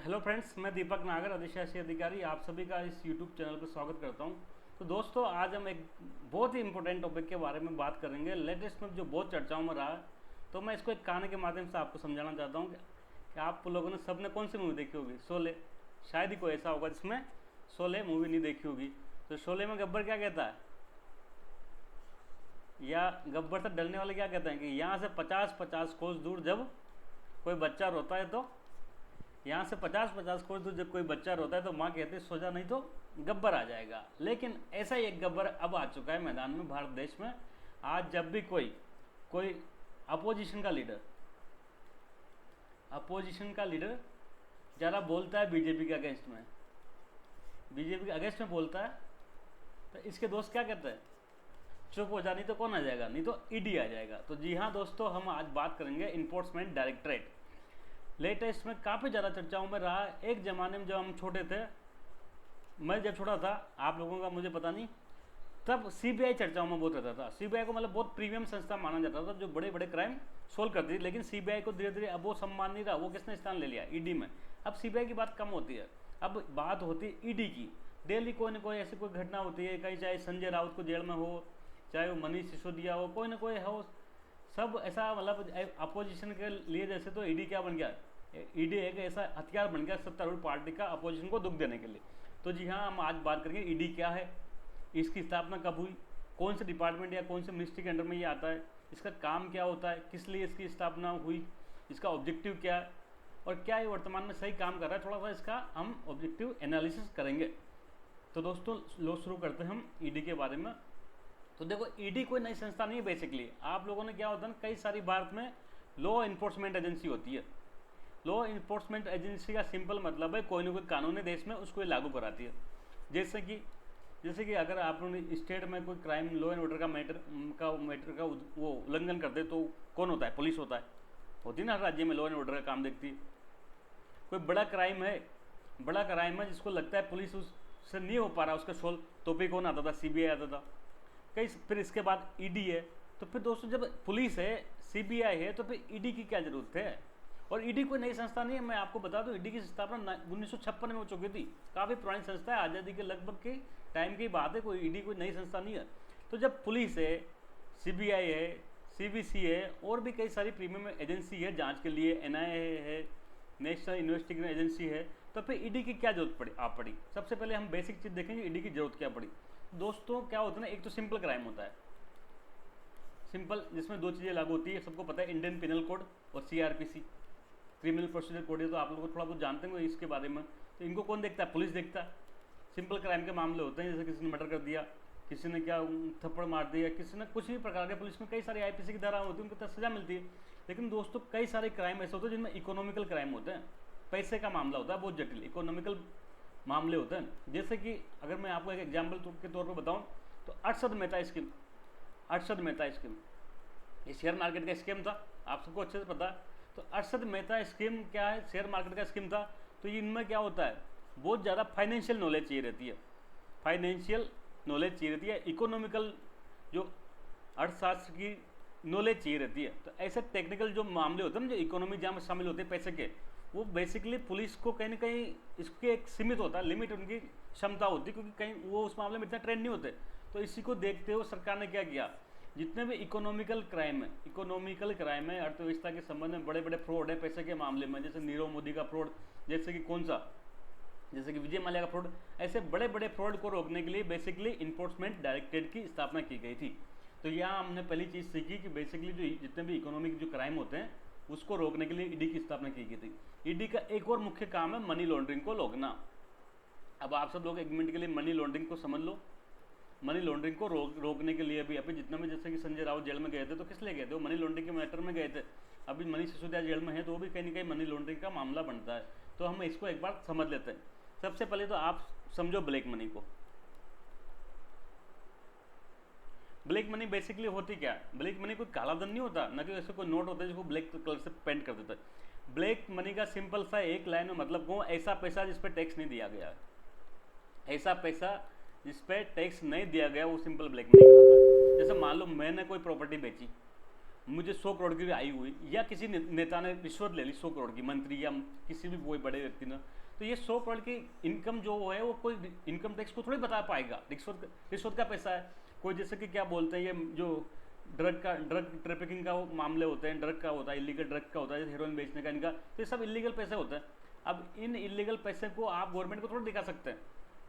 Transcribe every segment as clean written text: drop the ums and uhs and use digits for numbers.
Hello friends, मैं दीपक नागर, अधिशासी अधिकारी, आप सभी का इस यूट्यूब चैनल पर स्वागत करता हूं। तो दोस्तों, आज हम एक बहुत ही इंपॉर्टेंट टॉपिक के बारे में बात करेंगे। लेटेस्ट में जो बहुत चर्चाओं में रहा है, तो मैं इसको एक कहानी के माध्यम से आपको समझाना चाहता हूं कि आप लोगों ने सबने कौन सी मूवी देखी होगी। शोले। शायद ही कोई ऐसा होगा जिसमें शोले मूवी नहीं देखी होगी। तो शोले में गब्बर क्या कहता है, या गब्बर से डरने वाले क्या कहते हैं कि यहाँ से 50-50 कोस दूर जब कोई बच्चा रोता है, तो यहाँ से 50-50 कोस दूर जब कोई बच्चा रोता है तो माँ कहती है सो जा, नहीं तो गब्बर आ जाएगा। लेकिन ऐसा ही एक गब्बर अब आ चुका है मैदान में, भारत देश में। आज जब भी कोई कोई अपोजिशन का लीडर ज़रा बोलता है बीजेपी के अगेंस्ट में, बीजेपी के अगेंस्ट में बोलता है, तो इसके दोस्त क्या कहते हैं, चुप हो जा, नहीं तो कौन आ जाएगा, नहीं तो ईडी आ जाएगा। तो जी हाँ दोस्तों, हम आज बात करेंगे इन्फोर्समेंट डायरेक्टरेट। लेटेस्ट में काफ़ी ज़्यादा चर्चाओं में रहा। एक ज़माने में जब हम छोटे थे, मैं जब छोटा था, आप लोगों का मुझे पता नहीं, तब सीबीआई चर्चाओं में बहुत रहता था। सीबीआई को मतलब बहुत प्रीमियम संस्था माना जाता था जो बड़े बड़े क्राइम सोल्व करती थी। लेकिन सीबीआई को धीरे धीरे अब वो सम्मान नहीं रहा, वो किसने स्थान ले लिया, ईडी में। अब सीबीआई की बात कम होती है, अब बात होती है ईडी की। डेली कोई ना कोई ऐसी कोई घटना होती है, कहीं चाहे संजय राउत को जेल में हो, चाहे वो मनीष सिसोदिया हो, कोई ना कोई हो, सब ऐसा मतलब अपोजिशन के लिए। जैसे तो ईडी क्या बन गया, ईडी एक ऐसा हथियार बन गया सत्तारूढ़ पार्टी का अपोजिशन को दुख देने के लिए। तो जी हाँ, हम आज बात करेंगे ईडी क्या है, इसकी स्थापना कब हुई, कौन से डिपार्टमेंट या कौन से मिनिस्ट्री के अंडर में ये आता है, इसका काम क्या होता है, किस लिए इसकी स्थापना हुई, इसका ऑब्जेक्टिव क्या है, और क्या ये वर्तमान में सही काम कर रहा है। थोड़ा सा इसका हम ऑब्जेक्टिव एनालिसिस करेंगे। तो दोस्तों, लो शुरू करते हैं हम ईडी के बारे में। तो देखो, ईडी कोई नई संस्था नहीं है। बेसिकली आप लोगों ने क्या होता है, कई सारी भारत में लॉ इन्फोर्समेंट एजेंसी होती है। लॉ इन्फोर्समेंट एजेंसी का सिंपल मतलब है कोई ना कोई कानून है देश में, उसको लागू कराती है। जैसे कि अगर आप स्टेट में कोई क्राइम लॉ एंड ऑर्डर का मैटर का वो उल्लंघन करते, तो कौन होता है, पुलिस होता है, होती ना। हर राज्य में लॉ एंड ऑर्डर का काम देखती है। कोई बड़ा क्राइम है जिसको लगता है पुलिस उससे नहीं हो पा रहा उसका सोल्व, तो फिर कौन आता था, सीबीआई आता था। फिर इसके बाद ईडी है। तो फिर दोस्तों, जब पुलिस है, सीबीआई है, तो फिर ईडी की क्या जरूरत है। और ईडी कोई नई संस्था नहीं है। मैं आपको बता दूं, ईडी की स्थापना 1956 में हो चुकी थी। काफ़ी पुरानी संस्था है, आज़ादी के लगभग के टाइम की बात है। कोई ईडी कोई नई संस्था नहीं है। तो जब पुलिस है, सीबीआई है, सीबीसी है, और भी कई सारी प्रीमियम एजेंसी है जांच के लिए, एनआईए है, नेशनल इन्वेस्टिगेशन एजेंसी है, तो फिर ईडी की क्या जरूरत पड़ी। सबसे पहले हम बेसिक चीज़ देखेंगे, ईडी की जरूरत क्या पड़ी। दोस्तों, क्या होता है ना, एक तो सिंपल क्राइम होता है, सिंपल, जिसमें दो चीज़ें लागू होती है। सबको पता है, इंडियन पिनल कोड और सीआरपीसी, क्रिमिनल प्रोसीजर कोड। है तो आप लोग थोड़ा बहुत जानते होंगे इसके बारे में। तो इनको कौन देखता है, पुलिस देखता है। सिंपल क्राइम के मामले होते हैं, जैसे किसी ने मर्डर कर दिया, किसी ने क्या थप्पड़ मार दिया, किसी ने कुछ भी प्रकार के, पुलिस में कई सारी आईपीसी की धारा होती है, उनको तक सजा मिलती है। लेकिन दोस्तों, कई सारे क्राइम ऐसे होते हैं जिनमें इकोनॉमिकल क्राइम होते हैं, पैसे का मामला होता है, बहुत जटिल इकोनॉमिकल मामले होते हैं। जैसे कि अगर मैं आपको एक एग्जाम्पल के तौर पर बताऊँ, तो अरशद मेहता स्कीम, ये शेयर मार्केट का स्कीम था, आप सबको अच्छे से पता है। तो अरशद मेहता स्कीम क्या है, शेयर मार्केट का स्कीम था। तो इनमें क्या होता है, बहुत ज़्यादा फाइनेंशियल नॉलेज चाहिए रहती है, इकोनॉमिकल जो अर्थशास्त्र की नॉलेज चाहिए रहती है। तो ऐसे टेक्निकल जो मामले होते हैं ना, जो इकोनॉमी जहाँ में शामिल होते हैं पैसे के, वो बेसिकली पुलिस को कहीं ना कहीं इसके एक सीमित होता है, लिमिट उनकी क्षमता होती है, क्योंकि कहीं वो उस मामले में इतना ट्रेंड नहीं होते। तो इसी को देखते हुए सरकार ने क्या किया, जितने भी इकोनॉमिकल क्राइम है, अर्थव्यवस्था के संबंध में बड़े बड़े फ्रॉड है पैसे के मामले में, जैसे नीरव मोदी का फ्रॉड, जैसे कि विजय माल्या का फ्रॉड, ऐसे बड़े बड़े फ्रॉड को रोकने के लिए बेसिकली इन्फोर्समेंट डायरेक्टरेट की स्थापना की गई थी। तो यहाँ हमने पहली चीज़ सीखी कि बेसिकली जो जितने भी इकोनॉमिक जो क्राइम होते हैं, उसको रोकने के लिए ईडी की स्थापना की गई थी। ईडी का एक और मुख्य काम है मनी लॉन्ड्रिंग को रोकना। अब आप सब लोग एक मिनट के लिए मनी लॉन्ड्रिंग को समझ लो। मनी लॉन्ड्रिंग को रोकने के लिए अभी जितना में, जैसे कि संजय राउत जेल में गए थे, तो किस लिए गए थे, वो मनी लॉन्ड्रिंग के मैटर में गए थे। अभी मनीष सिसोदिया जेल में है, तो वो भी कहीं ना कहीं मनी लॉन्ड्रिंग का मामला बनता है। तो हम इसको एक बार समझ लेते हैं। सबसे पहले तो आप समझो ब्लैक मनी को। ब्लैक मनी बेसिकली होती क्या है, ब्लैक मनी कोई काला धन नहीं होता, ना कि ऐसे कोई नोट होता है जिसको ब्लैक कलर से पेंट कर देता है। ब्लैक मनी का सिंपल सा एक लाइन में मतलब को, ऐसा पैसा जिस पर टैक्स नहीं दिया गया है, ऐसा पैसा जिस पे टैक्स नहीं दिया गया, वो सिंपल ब्लैक मनी कहलाता है। जैसे मान लो मैंने कोई प्रॉपर्टी बेची, मुझे 100 करोड़ की आई हुई, या किसी नेता ने रिश्वत ले ली 100 करोड़ की, मंत्री या किसी भी कोई बड़े व्यक्ति ने, तो ये 100 करोड़ की इनकम जो है वो कोई इनकम टैक्स को थोड़ी बता पाएगा। रिश्वत का पैसा है। कोई जैसे कि क्या बोलते हैं, ये जो ड्रग ट्रैफिकिंग का मामले होते हैं, ड्रग का होता है, इलीगल ड्रग का होता है, हेरोइन बेचने का, इनका तो ये सब इलीगल पैसे होते हैं। अब इन इलीगल पैसे को आप गवर्नमेंट को थोड़ा दिखा सकते हैं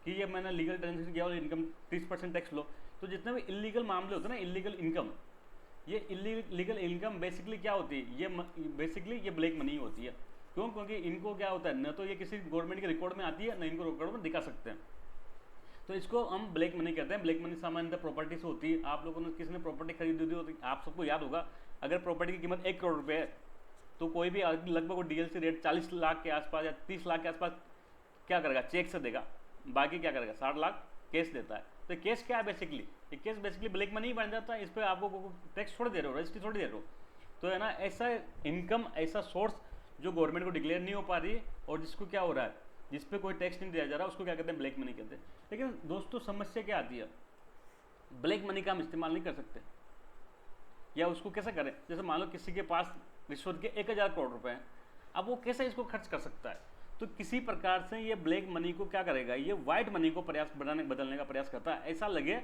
कि ये मैंने लीगल ट्रांजेक्शन किया और इनकम 30% टैक्स लो। तो जितने भी इलीगल मामले होते हैं ना, इलीगल इनकम, ये इलीगल इनकम बेसिकली क्या होती है, ये बेसिकली ये ब्लैक मनी होती है। क्यों? क्योंकि इनको क्या होता है, न तो ये किसी गवर्नमेंट के रिकॉर्ड में आती है, न इनको रिकॉर्ड में दिखा सकते हैं। तो इसको हम ब्लैक मनी कहते हैं। ब्लैक मनी सामान्यतः प्रॉपर्टी से होती है। आप लोगों ने किसी ने प्रॉपर्टी खरीदी थी, तो आप सबको याद होगा, अगर प्रॉपर्टी की कीमत 1 करोड़ रुपये है, तो कोई भी लगभग डीएलसी रेट 40 लाख के आसपास या 30 लाख के आसपास क्या करेगा, चेक से देगा, बाकी क्या करेगा 60 लाख कैश देता है। तो केस क्या है बेसिकली, ये केस बेसिकली ब्लैक मनी बन जाता है। इस पर आपको टैक्स थोड़ी दे रहे हो, रजिस्ट्री थोड़ी दे रहे हो। तो है ना, ऐसा इनकम, ऐसा सोर्स जो गवर्नमेंट को डिक्लेयर नहीं हो पा रही और जिसको क्या हो रहा है, जिस पे कोई टैक्स नहीं दिया जा रहा, उसको क्या कहते हैं, ब्लैक मनी कहते हैं। लेकिन दोस्तों समस्या क्या आती है, ब्लैक मनी का हम इस्तेमाल नहीं कर सकते, या उसको कैसे करें। जैसे मान लो किसी के पास रिश्वत के 1000 करोड़ रुपए हैं, अब वो कैसे इसको खर्च कर सकता है। तो किसी प्रकार से ये ब्लैक मनी को क्या करेगा, ये व्हाइट मनी को बदलने का प्रयास करता है। ऐसा लगे,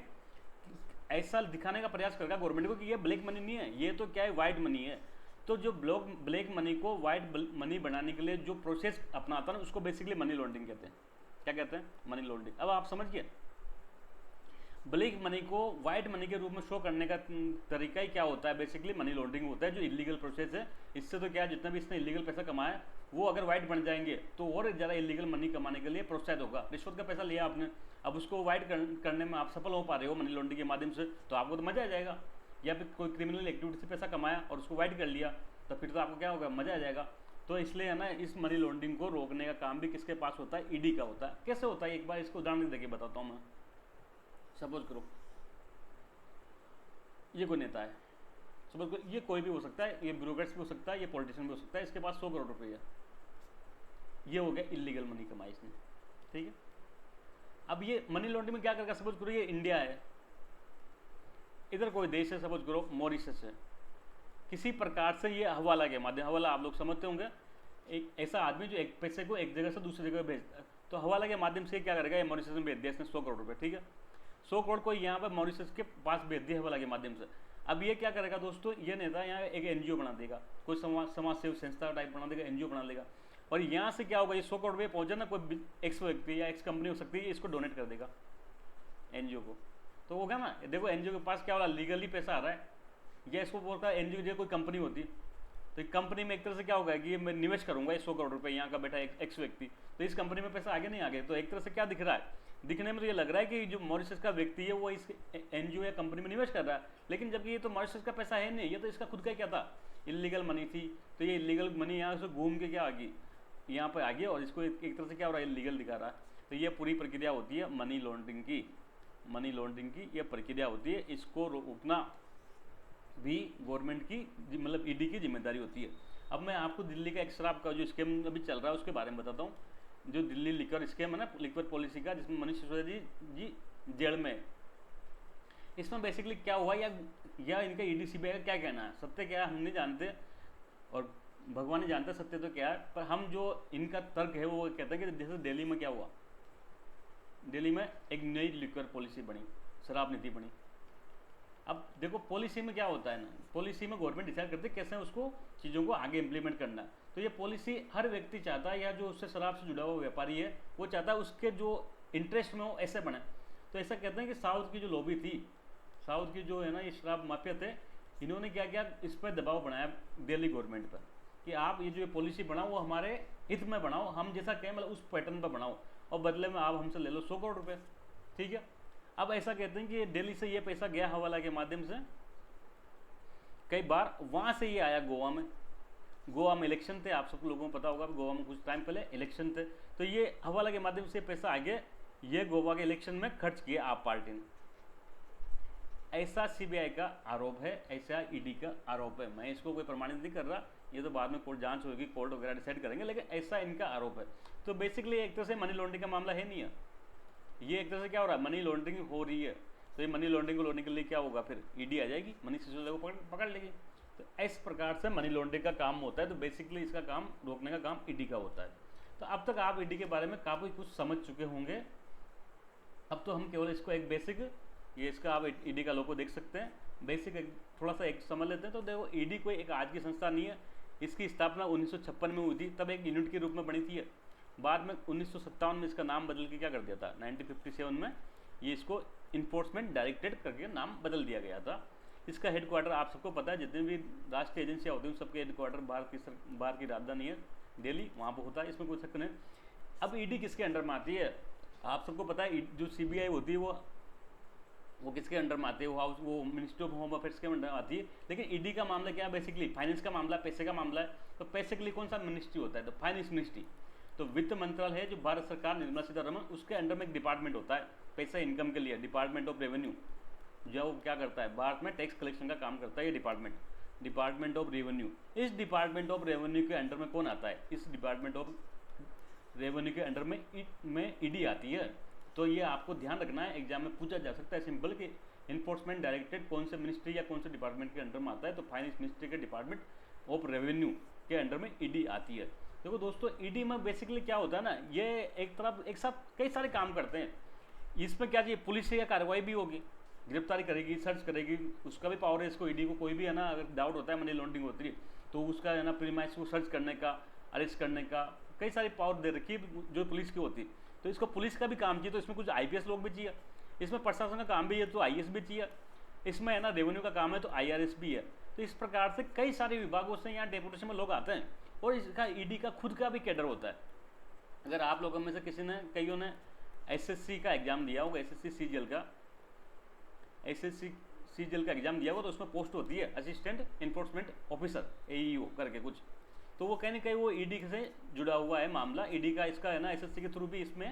ऐसा दिखाने का प्रयास करेगा गवर्नमेंट को कि ये ब्लैक मनी नहीं है, ये तो क्या है, व्हाइट मनी है। तो जो ब्लैक मनी को व्हाइट मनी बनाने के लिए जो प्रोसेस अपनाता है, उसको बेसिकली मनी लॉन्ड्रिंग कहते हैं। क्या कहते हैं, मनी लॉन्ड्रिंग। अब आप समझ गए, ब्लैक मनी को व्हाइट मनी के रूप में शो करने का तरीका ही क्या होता है, बेसिकली मनी लॉन्ड्रिंग होता है, जो इलीगल प्रोसेस है। इससे तो क्या है, जितना भी इसने इलीगल पैसा कमाया वो अगर व्हाइट बन जाएंगे तो और ज़्यादा इलीगल मनी कमाने के लिए प्रोत्साहित होगा। रिश्वत का पैसा लिया आपने, अब उसको व्हाइट करने में आप सफल हो पा रहे हो मनी लॉन्ड्रिंग के माध्यम से, तो आपको तो मजा आ जाएगा। या फिर कोई क्रिमिनल एक्टिविटी से पैसा कमाया और उसको व्हाइट कर लिया, तो फिर तो आपको क्या होगा, मजा आ जाएगा। तो इसलिए है ना, इस मनी लॉन्ड्रिंग को रोकने का काम भी किसके पास होता है, ईडी का होता है। कैसे होता है, एक बार इसको उदाहरण देके बताता हूँ मैं। सपोज करो ये कोई नेता है, सपोज करो ये कोई भी हो सकता है, ये ब्यूरोक्रेट्स भी हो सकता है, ये पॉलिटिशियन भी हो सकता है, इसके पास 100 करोड़ रुपये है, ये हो गया इलीगल मनी कमाई इसने, ठीक है। अब ये मनी लॉन्ड्रिंग में क्या करेगा, सपोज करो ये इंडिया है, इधर कोई देश है, सपोज करो मॉरिशस है, किसी प्रकार से ये हवाला के माध्यम, हवाला आप लोग समझते होंगे, एक ऐसा आदमी जो एक पैसे को एक जगह से दूसरी जगह भेजता है, तो हवाला के माध्यम से क्या करेगा, ये मॉरिशस में भेज दिया इसने 100 करोड़ रुपये, ठीक है। 100 करोड़ को यहाँ पर मॉरिशस के पास भेज दिया हवाला के माध्यम से। अब ये क्या करेगा दोस्तों, ये नेता यहाँ एक एनजीओ बना देगा, कोई समाज सेवी संस्था टाइप बना देगा, एनजीओ बना लेगा, और यहाँ से क्या होगा, ये 100 करोड़ रुपये पहुँचा ना, कोई एक्स व्यक्ति या एक्स कंपनी हो सकती है, इसको डोनेट कर देगा एनजीओ को। तो होगा ना, देखो एनजीओ के पास क्या हो रहा है, लीगली पैसा आ रहा है, या इसको बोलता है एनजीओ जो कोई कंपनी होती, तो एक कंपनी में एक तरह से क्या होगा कि ये मैं निवेश करूंगा, ये 100 करोड़ रुपए यहाँ का बैठा एक्स व्यक्ति, तो इस कंपनी में पैसा आगे नहीं आगे, तो एक तरह से क्या दिख रहा है, दिखने में तो ये लग रहा है कि जो मॉरिशस का व्यक्ति है वो इस एनजीओ या कंपनी में निवेश कर रहा है, लेकिन जबकि ये तो मॉरिशस का पैसा है नहीं, ये तो इसका खुद का क्या था, इलीगल मनी थी। तो ये इलीगल मनी यहाँ से घूम के क्या आ गई, यहाँ पर आ गई, और इसको एक तरह से क्या हो रहा है, इलीगल दिखा रहा है। तो ये पूरी प्रक्रिया होती है मनी लॉन्ड्रिंग की, मनी लॉन्ड्रिंग की ये प्रक्रिया होती है। इसको रोकना भी गवर्नमेंट की, मतलब ईडी की जिम्मेदारी होती है। अब मैं आपको दिल्ली का एक शराब का जो स्कीम अभी चल रहा है उसके बारे में बताता हूँ। जो दिल्ली लिक्वर स्कीम है ना, लिक्वर पॉलिसी का, जिसमें मनीष सिसोदिया जी जेल में, इसमें बेसिकली क्या हुआ, या इनका ईडी सीबीआई का क्या कहना है, सत्य क्या है हम नहीं जानते और भगवान ही जानते सत्य तो क्या है, पर हम जो इनका तर्क है वो कहते हैं कि जैसे दिल्ली में क्या हुआ, दिल्ली में एक नई लिक्वर पॉलिसी बनी, शराब नीति बनी। अब देखो पॉलिसी में क्या होता है ना, पॉलिसी में गवर्नमेंट डिसाइड करती है कैसे उसको चीज़ों को आगे इंप्लीमेंट करना है। तो ये पॉलिसी हर व्यक्ति चाहता है, या जो उससे शराब से जुड़ा हुआ व्यापारी है वो चाहता है उसके जो इंटरेस्ट में वो ऐसे बने। तो ऐसा कहते हैं कि साउथ की जो लॉबी थी, साउथ की जो है ना ये शराब माफिया थे, इन्होंने क्या किया, इस पर दबाव बनाया दिल्ली गवर्नमेंट पर कि आप ये जो पॉलिसी बनाओ वो हमारे हित में बनाओ, हम जैसा कहें मतलब उस पैटर्न पर बनाओ, और बदले में आप हमसे ले लो 100 करोड़ रुपये, ठीक है। अब ऐसा कहते हैं कि दिल्ली से ये पैसा गया हवाला के माध्यम से, कई बार वहाँ से ये आया गोवा में, गोवा में इलेक्शन थे, आप सब लोगों को पता होगा, गोवा में कुछ टाइम पहले इलेक्शन थे, तो ये हवाला के माध्यम से पैसा आगे ये गोवा के इलेक्शन में खर्च किया आप पार्टी ने। ऐसा सीबीआई का आरोप है, ऐसा ईडी का आरोप है। मैं इसको कोई प्रमाणित नहीं कर रहा, ये तो बाद में कोर्ट जांच होगी, कोर्ट वगैरह डिसाइड करेंगे, लेकिन ऐसा इनका आरोप है। तो बेसिकली एक तरह से मनी लॉन्ड्रिंग का मामला है नहीं है, ये एक तरह से क्या हो रहा है, मनी लॉन्ड्रिंग हो रही है। तो ये मनी लॉन्ड्रिंग को रोकने के लिए क्या होगा, फिर ईडी आ जाएगी, मनीष सिसोदिया को पकड़ लेगी। तो इस प्रकार से मनी लॉन्ड्रिंग का काम होता है। तो बेसिकली इसका काम रोकने का काम ईडी का होता है। तो अब तक आप ईडी के बारे में काफ़ी कुछ समझ चुके होंगे। अब तो हम केवल इसको एक बेसिक, ये इसका आप ईडी का लोगो देख सकते हैं, बेसिक थोड़ा सा एक समझ लेते हैं। तो देखो ईडी कोई एक आज की संस्था नहीं है, इसकी स्थापना 1956 में हुई थी, तब एक यूनिट के रूप में बनी थी। बाद में 1957 में इसका नाम बदल के क्या कर दिया था, 1957 में ये इसको इन्फोर्समेंट डायरेक्टरेट करके नाम बदल दिया गया था। इसका हेडक्वार्टर आप सबको पता है, जितनी भी राष्ट्रीय एजेंसियाँ होती हैं सबके हेडक्वार्टर बाहर की राजधानी है दिल्ली, वहाँ पर होता है, इसमें कोई शक नहीं। अब ईडी किसके अंडर में आती है, आप सबको पता है जो सीबीआई होती है वो किसके अंडर में आती है, वो मिनिस्ट्री ऑफ होम अफेयर्स के अंडर आती है। लेकिन ईडी का मामला क्या है, बेसिकली फाइनेंस का मामला, पैसे का मामला है। तो पैसे के लिए कौन सा मिनिस्ट्री होता है, तो फाइनेंस मिनिस्ट्री। तो वित्त मंत्रालय है जो भारत सरकार निर्मला सीतारमण, उसके अंडर में एक डिपार्टमेंट होता है पैसा इनकम के लिए, डिपार्टमेंट ऑफ रेवेन्यू, जो वो क्या करता है, भारत में टैक्स कलेक्शन का काम करता है ये डिपार्टमेंट ऑफ रेवेन्यू। इस डिपार्टमेंट ऑफ रेवेन्यू के अंडर में कौन आता है, इस डिपार्टमेंट ऑफ रेवेन्यू के अंडर में ईडी आती है। तो ये आपको ध्यान रखना है, एग्जाम में पूछा जा सकता है सिंपल कि इन्फोर्समेंट डायरेक्टरेट कौन से मिनिस्ट्री या कौन से डिपार्टमेंट के अंडर में आता है। तो फाइनेंस मिनिस्ट्री के डिपार्टमेंट ऑफ रेवेन्यू के अंडर में ईडी आती है। देखो दोस्तों, ईडी में बेसिकली क्या होता है ना, ये एक साथ कई सारे काम करते हैं। इसमें क्या चाहिए, पुलिस से या कार्रवाई भी होगी, गिरफ्तारी करेगी, सर्च करेगी, उसका भी पावर है इसको। ईडी को कोई भी है ना, अगर डाउट होता है मनी लॉन्ड्रिंग होती है तो उसका है ना प्रीमाइस को सर्च करने का, अरेस्ट करने का, कई सारी पावर दे रखी है जो पुलिस की होती है। तो इसको पुलिस का भी काम चाहिए, तो इसमें कुछ आईपीएस लोग भी चाहिए, इसमें प्रशासन का काम भी है तो आईएएस भी चाहिए, इसमें है ना रेवेन्यू का काम है तो आईआरएस भी है। तो इस प्रकार से कई सारे विभागों से यहाँ डेपुटेशन में लोग आते हैं। और इसका ईडी का खुद का भी कैडर होता है। अगर आप लोगों में से किसी ने, कईयों ने एसएससी का एग्जाम दिया होगा, एसएससी सीजीएल का एग्जाम दिया होगा, तो उसमें पोस्ट होती है असिस्टेंट इन्फोर्समेंट ऑफिसर, एईओ करके कुछ। तो वो कहीं ना कहीं वो ईडी से जुड़ा हुआ है मामला, ईडी का इसका है ना, एसएससी के थ्रू भी इसमें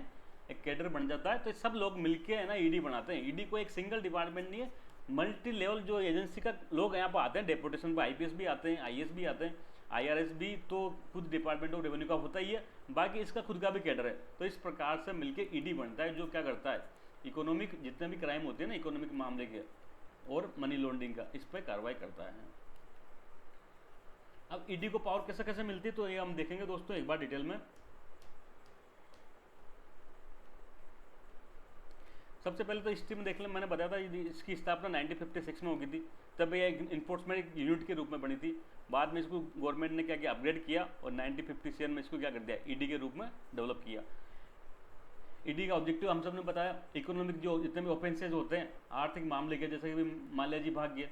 एक कैडर बन जाता है। तो सब लोग मिलके है ना ईडी बनाते हैं। ईडी को एक सिंगल डिपार्टमेंट नहीं है, मल्टी लेवल जो एजेंसी का लोग यहाँ पर आते हैं डेपुटेशन पर, आईपीएस भी आते हैं, आईएएस भी आते हैं, आईआरएस भी, तो खुद डिपार्टमेंट ऑफ रेवेन्यू का होता ही है, बाकी इसका खुद का भी कैडर है। तो इस प्रकार से मिलके ईडी बनता है, जो क्या करता है, इकोनॉमिक जितने भी क्राइम होते हैं ना, इकोनॉमिक मामले के और मनी लॉन्ड्रिंग का, इस पर कार्रवाई करता है। अब ईडी को पावर कैसे कैसे मिलती है, तो ये हम देखेंगे दोस्तों एक बार डिटेल में। सबसे पहले तो हिस्ट्री में देख लें, मैंने बताया था इसकी स्थापना 1956 में हो गई थी, तब ये इन्फोर्समेंट यूनिट के रूप में बनी थी। बाद में इसको गवर्नमेंट ने क्या किया, अपग्रेड किया और 1957 में इसको क्या कर दिया, ईडी के रूप में डेवलप किया। ईडी का ऑब्जेक्टिव हम सब ने बताया, इकोनॉमिक जो जितने भी ऑफेंसेज होते हैं आर्थिक मामले के, जैसे कि माल्या जी भाग गया,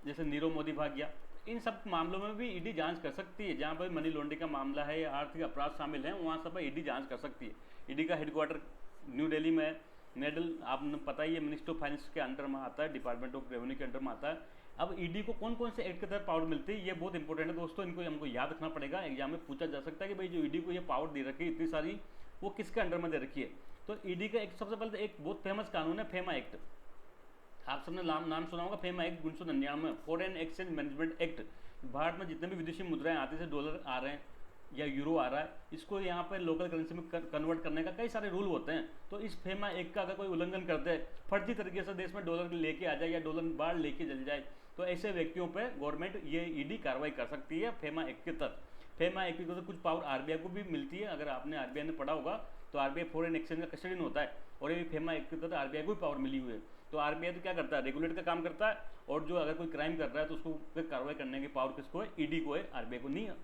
जैसे नीरव मोदी भाग गया, इन सब मामलों में भी ईडी जांच कर सकती है। जहाँ पर मनी लॉन्ड्रिंग का मामला है या आर्थिक अपराध शामिल हैं, वहाँ सब पर ईडी जांच कर सकती है। ईडी का हेडक्वार्टर न्यू दिल्ली में है, मेडल आपने पता ही है, मिनिस्ट्री ऑफ फाइनेंस के अंडर में आता है, डिपार्टमेंट ऑफ रेवेन्यू के अंडर में आता है। अब ईडी को कौन कौन से एक्ट के तहत पावर मिलती है, ये बहुत इंपॉर्टेंट है दोस्तों, इनको हमको याद रखना पड़ेगा। एग्जाम में पूछा जा सकता है कि भाई जो ईडी को ये पावर दे रखी है इतनी सारी, वो किसके अंडर में दे रखी है। तो ईडी का एक सबसे पहले तो एक बहुत फेमस कानून है फेमा एक्ट, आप सबने नाम सुना होगा, FEMA act 1999, foreign exchange management act. Bharat में जितने भी विदेशी मुद्राएं आती है, डॉलर आ रहे हैं या यूरो आ रहा है, इसको यहाँ पर लोकल करेंसी में कन्वर्ट करने का कई सारे रूल होते हैं। तो इस फेमा एक्ट का अगर कोई उल्लंघन करते हैं, फर्जी तरीके से देश में डॉलर लेके आ जाए या डॉलर बाहर लेके चल जाए, तो ऐसे व्यक्तियों पर गवर्नमेंट ये ईडी कार्रवाई कर सकती है फेमा एक्ट के तहत। फेमा एक्ट के तहत कुछ पावर आरबीआई को भी मिलती है। अगर आपने आरबीआई ने पढ़ा होगा तो आरबीआई फॉरेन एक्सचेंज का कस्टडियन होता है, और ये फेमा एक्ट के तहत आरबीआई को भी पावर मिली हुई है। तो आरबीआई तो क्या करता है, रेगुलेट का काम करता है, और जो अगर कोई क्राइम कर रहा है तो उसको कार्रवाई करने की पावर किसको है, ईडी को है, आरबीआई को नहीं है।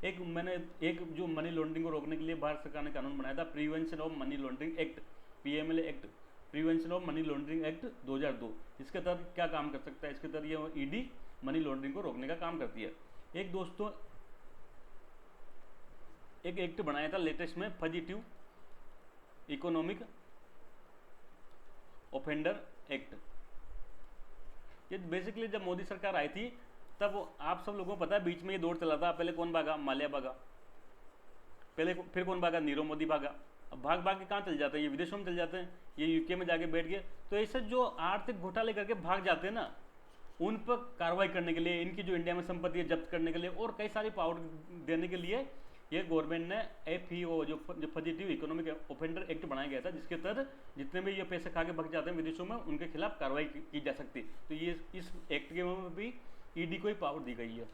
एक जो मनी लॉन्ड्रिंग को रोकने के लिए भारत सरकार ने कानून बनाया था, prevention of money laundering act, PMLA act, prevention of money laundering act 2002। इसके तहत क्या काम कर सकता है, इसके तहत ये ईडी मनी लॉन्ड्रिंग को रोकने का काम करती है। एक दोस्तों एक एक्ट बनाया था लेटेस्ट में, फजीटिव इकोनॉमिक ऑफेंडर एक्ट। ये बेसिकली जब मोदी सरकार आई थी तब आप सब लोगों को पता है बीच में ये दौर चला था, पहले कौन भागा, माल्या भागा, पहले फिर कौन भागा, नीरव मोदी भागा। अब भाग भाग के कहाँ चल जाते हैं, ये विदेशों में चल जाते हैं, ये यूके में जाके बैठ गए। तो ऐसे जो आर्थिक घोटाले करके भाग जाते हैं ना, उन पर कार्रवाई करने के लिए, इनकी जो इंडिया में संपत्ति है जब्त करने के लिए और कई सारी पावर देने के लिए ये गवर्नमेंट ने एफईओ जो फजीटिव इकोनॉमिक ऑफेंडर एक्ट बनाया गया था, जिसके तहत जितने भी ये पैसे खा के भाग जाते हैं विदेशों में, उनके खिलाफ कार्रवाई की जा सकती है। तो ये इस एक्ट के में भी ईडी को ही पावर दी गई है।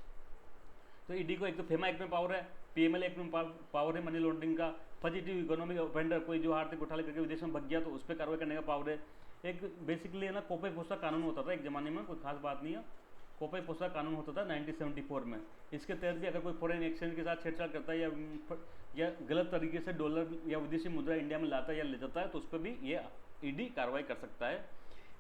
तो ईडी को एक तो फेमा एक्ट में पावर है, पीएमएल एक्ट में पावर है मनी लॉन्ड्रिंग का, फजीटिव इकोनॉमिक ऑफेंडर कोई जो आर्थिक घोटाले करके विदेश में भग गया तो उस पर कार्रवाई करने का पावर है। एक बेसिकली है ना कोपे पोसा कानून होता था एक ज़माने में, कोई खास बात नहीं है, कोपे पोसा कानून होता था 1974 में। इसके तहत भी अगर कोई फॉरेन एक्सचेंज के साथ छेड़छाड़ करता है या गलत तरीके से डॉलर या विदेशी मुद्रा इंडिया में लाता है या ले जाता है तो उस पर भी ये ईडी कार्रवाई कर सकता है।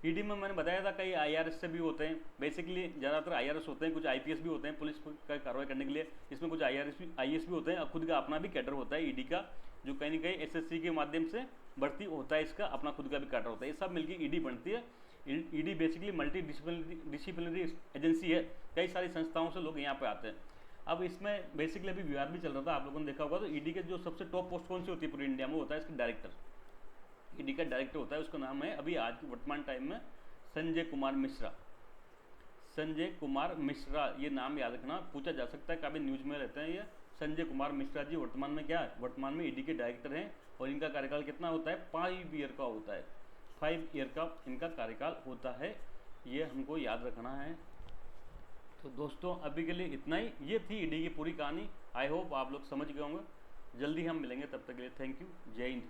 ईडी में मैंने बताया था कई आईआरएस से भी होते हैं, बेसिकली ज़्यादातर आईआरएस होते हैं, कुछ आईपीएस भी होते हैं पुलिस का कार्रवाई करने के लिए, इसमें कुछ आईएएस भी होते हैं, खुद का अपना भी कैडर होता है ईडी का, जो कहीं ना कहीं एसएससी के माध्यम से भर्ती होता है, इसका अपना खुद का भी कैडर होता है, ये सब मिलकर ईडी बनती है। ED basically multi disciplinary agency है, कई सारी संस्थाओं से लोग यहाँ पे आते हैं। अब इसमें बेसिकली अभी विवाद भी चल रहा था, आप लोगों ने देखा होगा, तो ईडी के जो सबसे टॉप पोस्ट कौन सी होती है पूरी इंडिया में, होता है इसका डायरेक्टर, ईडी का डायरेक्टर होता है, उसका नाम है अभी आज के वर्तमान टाइम में संजय कुमार मिश्रा। संजय कुमार मिश्रा, ये नाम याद रखना, पूछा जा सकता है, काफ़ी न्यूज में रहते हैं ये। संजय कुमार मिश्रा जी वर्तमान में क्या है, वर्तमान में ईडी के डायरेक्टर हैं और इनका कार्यकाल कितना होता है, 5 ईयर का होता है, 5 ईयर का इनका कार्यकाल होता है, ये हमको याद रखना है। तो दोस्तों अभी के लिए इतना ही, ये थी ईडी की पूरी कहानी। आई होप आप लोग समझ गए होंगे। जल्दी हम मिलेंगे, तब तक के लिए थैंक यू, जय हिंद।